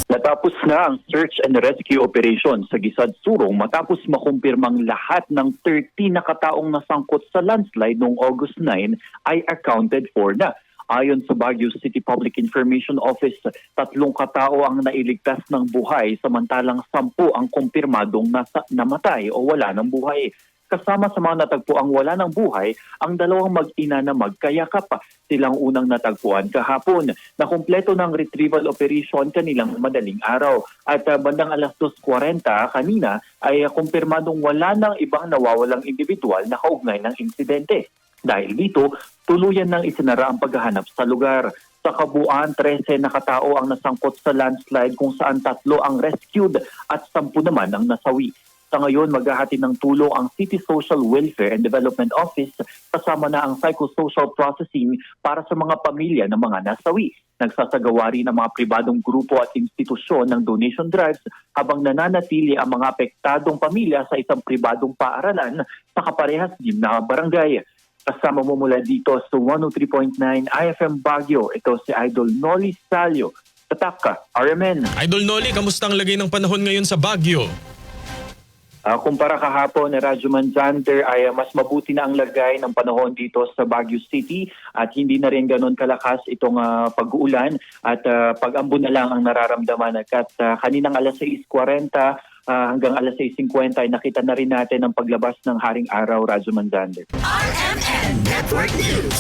Natapos na ang search and rescue operation sa Gisad Surong matapos makumpirmang lahat ng 30 na kataong nasangkot sa landslide noong August 9 ay accounted for na. Ayon sa Baguio City Public Information Office, 3 katao ang nailigtas ng buhay samantalang 10 ang kumpirmadong namatay o wala ng buhay. Kasama sa mga natagpuang wala ng buhay, ang 2 mag-ina na magkayakap. Silang unang natagpuan kahapon. Nakumpleto ng retrieval operation kanilang madaling araw. At bandang alas 2:40 kanina ay kumpirmadong wala ng ibang nawawalang individual na kaugnay ng insidente. Dahil dito, tuluyan nang isinara ang paghahanap sa lugar. Sa kabuuan, 13 na katao ang nasangkot sa landslide kung saan 3 ang rescued at 10 naman ang nasawi. Sa ngayon, maghahati ng tulong ang City Social Welfare and Development Office kasama na ang psychosocial processing para sa mga pamilya ng mga nasawi. Nagsasagawa rin ang mga pribadong grupo at institusyon ng donation drives habang nananatili ang mga apektadong pamilya sa isang pribadong paaralan sa kaparehas din na barangay. Kasama mo mula dito sa 103.9 IFM Baguio, ito si Idol Noli Salio. Tatak, RMN. Idol Noli, kamusta ang lagay ng panahon ngayon sa Baguio? Kumpara kahapon na Radyo Manzander ay mas mabuti na ang lagay ng panahon dito sa Baguio City at hindi na rin ganoon kalakas itong pag-uulan at pag-ambon na lang ang nararamdaman. At kaninang alas 6:40 hanggang alas 6:50 ay nakita na rin natin ang paglabas ng Haring Araw, Radyo Manzander. RMN Network News.